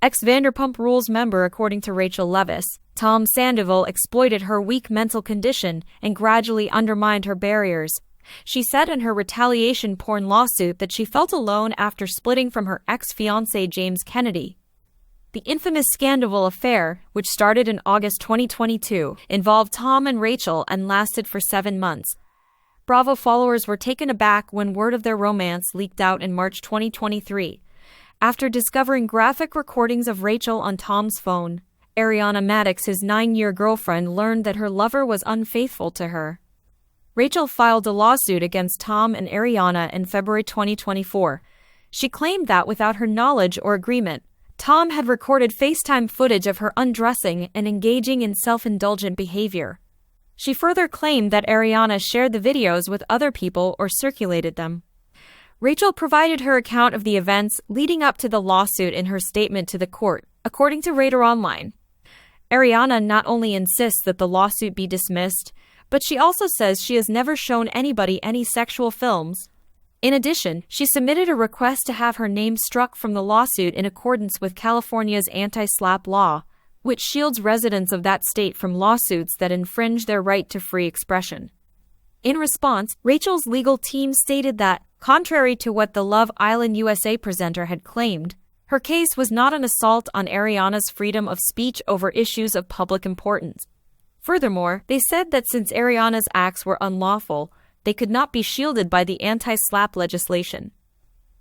Ex-Vanderpump Rules member. According to Rachel Leviss, Tom Sandoval exploited her weak mental condition and gradually undermined her barriers. She said in her retaliation porn lawsuit that she felt alone after splitting from her ex-fiancé James Kennedy. The infamous Sandoval affair, which started in August 2022, involved Tom and Rachel and lasted for 7 months. Bravo followers were taken aback when word of their romance leaked out in March 2023. After discovering graphic recordings of Rachel on Tom's phone, Ariana Madix, his 9-year girlfriend, learned that her lover was unfaithful to her. Rachel filed a lawsuit against Tom and Ariana in February 2024. She claimed that without her knowledge or agreement, Tom had recorded FaceTime footage of her undressing and engaging in self-indulgent behavior. She further claimed that Ariana shared the videos with other people or circulated them. Rachel provided her account of the events leading up to the lawsuit in her statement to the court, according to Radar Online. Ariana not only insists that the lawsuit be dismissed, but she also says she has never shown anybody any sexual films. In addition, she submitted a request to have her name struck from the lawsuit in accordance with California's anti-SLAPP law, which shields residents of that state from lawsuits that infringe their right to free expression. In response, Rachel's legal team stated that, contrary to what the Love Island USA presenter had claimed, her case was not an assault on Ariana's freedom of speech over issues of public importance. Furthermore, they said that since Ariana's acts were unlawful, they could not be shielded by the anti-SLAPP legislation.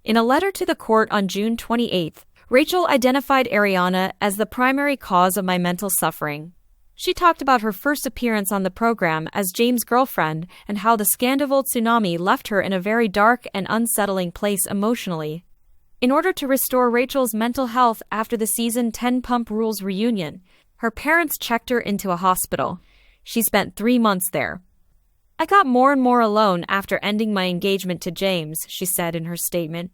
In a letter to the court on June 28, Rachel identified Ariana as the primary cause of my mental suffering. She talked about her first appearance on the program as James' girlfriend and how the Sandoval tsunami left her in a very dark and unsettling place emotionally. In order to restore Rachel's mental health after the season 10 Pump Rules reunion, her parents checked her into a hospital. She spent 3 months there. I got more and more alone after ending my engagement to James, she said in her statement.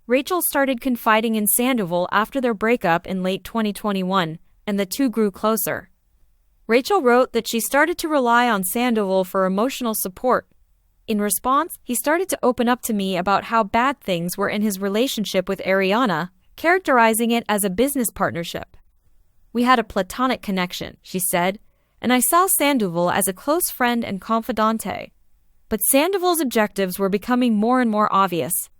Rachel started confiding in Sandoval after their breakup in late 2021, and the two grew closer. Rachel wrote that she started to rely on Sandoval for emotional support. In response, he started to open up to me about how bad things were in his relationship with Ariana, characterizing it as a business partnership. We had a platonic connection, she said, and I saw Sandoval as a close friend and confidante. But Sandoval's objectives were becoming more and more obvious.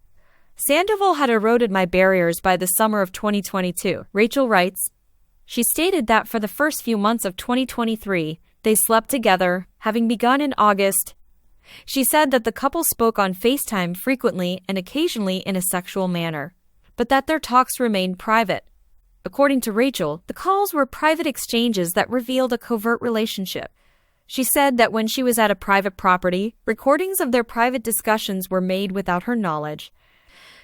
Sandoval had eroded my barriers by the summer of 2022, Rachel writes. She stated that for the first few months of 2023, they slept together, having begun in August. She said that the couple spoke on FaceTime frequently and occasionally in a sexual manner, but that their talks remained private. According to Rachel, the calls were private exchanges that revealed a covert relationship. She said that when she was at a private property, recordings of their private discussions were made without her knowledge.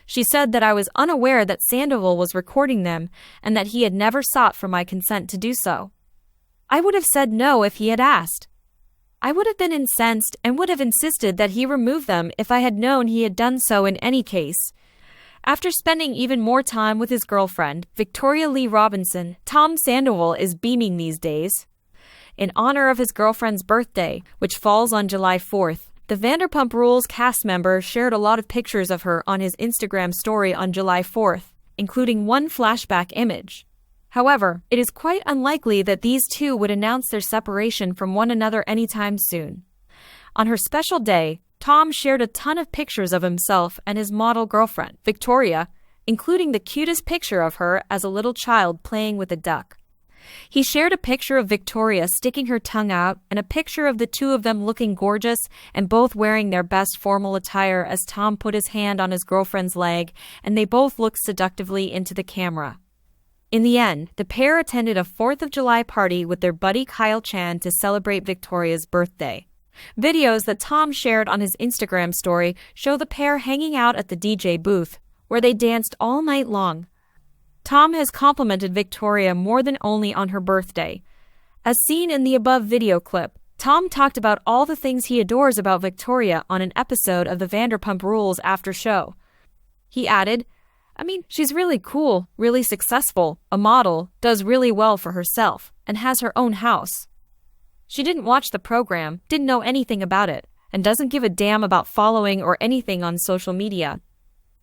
She said that I was unaware that Sandoval was recording them and that he had never sought for my consent to do so. I would have said no if he had asked. I would have been incensed and would have insisted that he remove them if I had known he had done so in any case. After spending even more time with his girlfriend, Victoria Lee Robinson, Tom Sandoval is beaming these days. In honor of his girlfriend's birthday, which falls on July 4th, the Vanderpump Rules cast member shared a lot of pictures of her on his Instagram story on July 4th, including one flashback image. However, it is quite unlikely that these two would announce their separation from one another anytime soon. On her special day, Tom shared a ton of pictures of himself and his model girlfriend, Victoria, including the cutest picture of her as a little child playing with a duck. He shared a picture of Victoria sticking her tongue out and a picture of the two of them looking gorgeous and both wearing their best formal attire as Tom put his hand on his girlfriend's leg and they both looked seductively into the camera. In the end, the pair attended a 4th of July party with their buddy Kyle Chan to celebrate Victoria's birthday. Videos that Tom shared on his Instagram story show the pair hanging out at the DJ booth, where they danced all night long. Tom has complimented Victoria more than only on her birthday. As seen in the above video clip, Tom talked about all the things he adores about Victoria on an episode of the Vanderpump Rules after show. He added, she's really cool, really successful, a model, does really well for herself, and has her own house. She didn't watch the program, didn't know anything about it, and doesn't give a damn about following or anything on social media.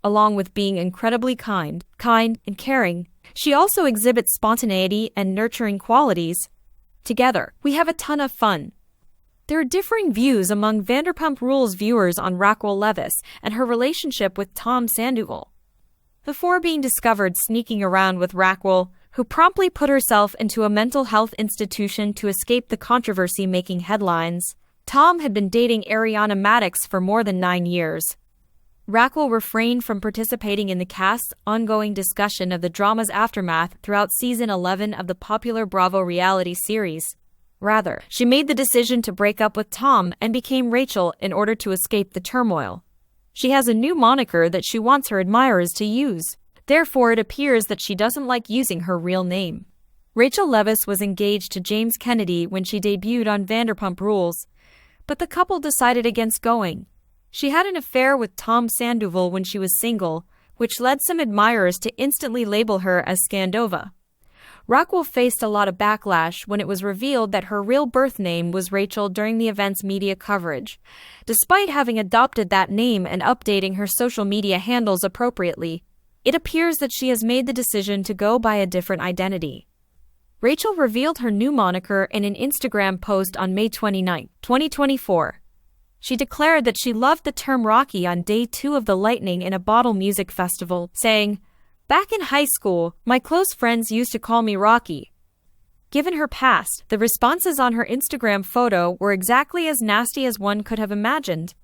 Along with being incredibly kind and caring, She also exhibits spontaneity and nurturing qualities. Together, we have a ton of fun. There are differing views among Vanderpump Rules viewers on Raquel Leviss and her relationship with Tom Sandoval. Before being discovered sneaking around with Raquel, who promptly put herself into a mental health institution to escape the controversy making headlines, Tom had been dating Ariana Madix for more than 9 years. Raquel refrained from participating in the cast's ongoing discussion of the drama's aftermath throughout season 11 of the popular Bravo reality series. Rather, she made the decision to break up with Tom and became Rachel in order to escape the turmoil. She has a new moniker that she wants her admirers to use. Therefore, it appears that she doesn't like using her real name. Rachel Leviss was engaged to James Kennedy when she debuted on Vanderpump Rules, but the couple decided against going. She had an affair with Tom Sandoval when she was single, which led some admirers to instantly label her as Scandova. Raquel faced a lot of backlash when it was revealed that her real birth name was Rachel during the event's media coverage. Despite having adopted that name and updating her social media handles appropriately, it appears that she has made the decision to go by a different identity. Rachel revealed her new moniker in an Instagram post on May 29, 2024. She declared that she loved the term Rocky on day 2 of the Lightning in a Bottle music festival, saying, "Back in high school, my close friends used to call me Rocky." Given her past, the responses on her Instagram photo were exactly as nasty as one could have imagined.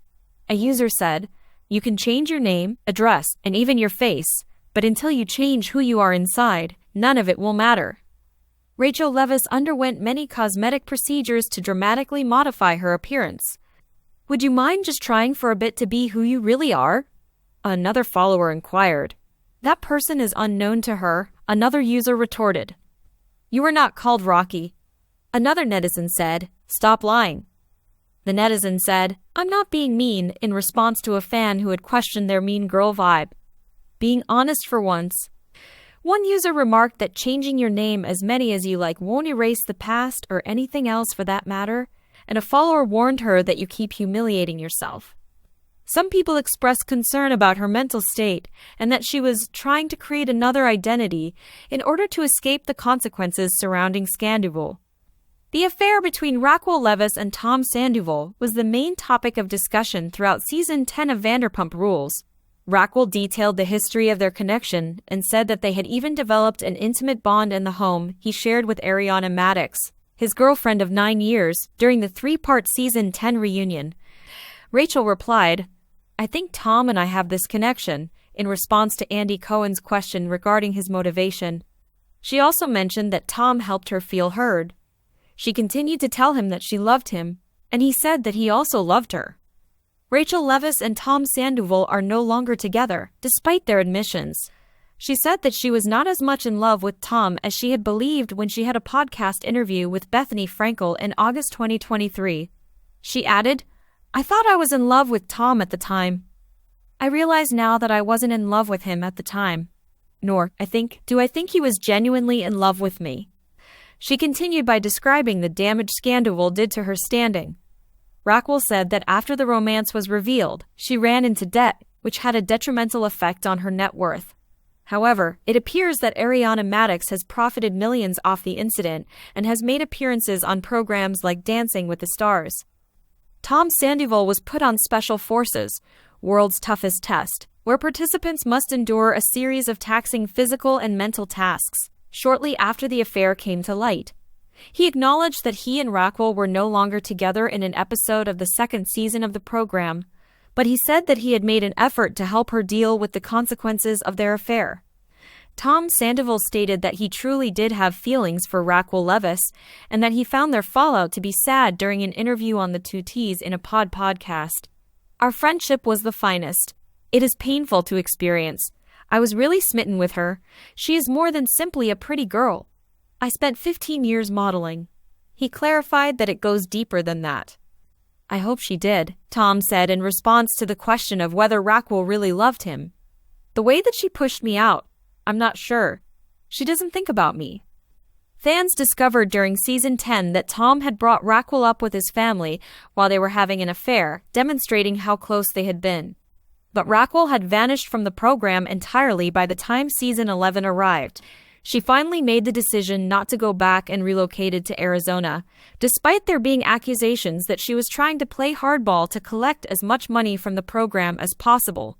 A user said, "You can change your name, address, and even your face, but until you change who you are inside, none of it will matter." Rachel Leviss underwent many cosmetic procedures to dramatically modify her appearance. "Would you mind just trying for a bit to be who you really are?" Another follower inquired. "That person is unknown to her," another user retorted. "You are not called Rocky." Another netizen said, "Stop lying." The netizen said, "I'm not being mean," in response to a fan who had questioned their mean girl vibe. Being honest for once. One user remarked that changing your name as many as you like won't erase the past or anything else for that matter, and a follower warned her that you keep humiliating yourself. Some people expressed concern about her mental state and that she was trying to create another identity in order to escape the consequences surrounding Sandoval. The affair between Raquel Leviss and Tom Sandoval was the main topic of discussion throughout Season 10 of Vanderpump Rules. Raquel detailed the history of their connection and said that they had even developed an intimate bond in the home he shared with Ariana Madix, his girlfriend of 9 years, during the 3-part Season 10 reunion. Rachel replied, "I think Tom and I have this connection," in response to Andy Cohen's question regarding his motivation. She also mentioned that Tom helped her feel heard. She continued to tell him that she loved him, and he said that he also loved her. Rachel Leviss and Tom Sandoval are no longer together, despite their admissions. She said that she was not as much in love with Tom as she had believed when she had a podcast interview with Bethany Frankel in August 2023. She added, "I thought I was in love with Tom at the time. I realize now that I wasn't in love with him at the time. Nor, do I think he was genuinely in love with me." She continued by describing the damage Sandoval did to her standing. Raquel said that after the romance was revealed, she ran into debt, which had a detrimental effect on her net worth. However, it appears that Ariana Madix has profited millions off the incident and has made appearances on programs like Dancing with the Stars. Tom Sandoval was put on Special Forces, World's Toughest Test, where participants must endure a series of taxing physical and mental tasks, shortly after the affair came to light. He acknowledged that he and Raquel were no longer together in an episode of the 2nd season of the program, but he said that he had made an effort to help her deal with the consequences of their affair. Tom Sandoval stated that he truly did have feelings for Raquel Leviss and that he found their fallout to be sad during an interview on the 2Ts in a podcast. "Our friendship was the finest. It is painful to experience. I was really smitten with her. She is more than simply a pretty girl. I spent 15 years modeling." He clarified that it goes deeper than that. "I hope she did," Tom said in response to the question of whether Raquel really loved him. "The way that she pushed me out, I'm not sure. She doesn't think about me." Fans discovered during Season 10 that Tom had brought Raquel up with his family while they were having an affair, demonstrating how close they had been. But Raquel had vanished from the program entirely by the time Season 11 arrived. She finally made the decision not to go back and relocated to Arizona, despite there being accusations that she was trying to play hardball to collect as much money from the program as possible.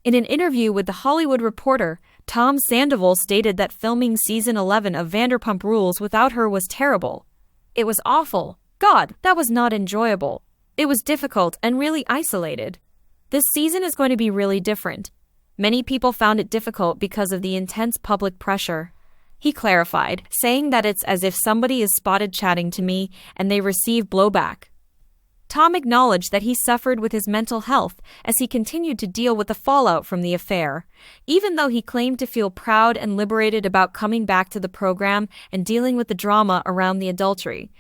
In an interview with The Hollywood Reporter, Tom Sandoval stated that filming season 11 of Vanderpump Rules without her was terrible. "It was awful. God, that was not enjoyable. It was difficult and really isolated. This season is going to be really different. Many people found it difficult because of the intense public pressure." He clarified, saying that it's as if somebody is spotted chatting to me and they receive blowback. Tom acknowledged that he suffered with his mental health as he continued to deal with the fallout from the affair, even though he claimed to feel proud and liberated about coming back to the program and dealing with the drama around the adultery.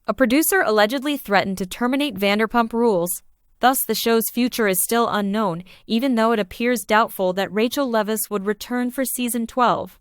A producer allegedly threatened to terminate Vanderpump Rules. Thus, the show's future is still unknown, even though it appears doubtful that Rachel Leviss would return for season 12.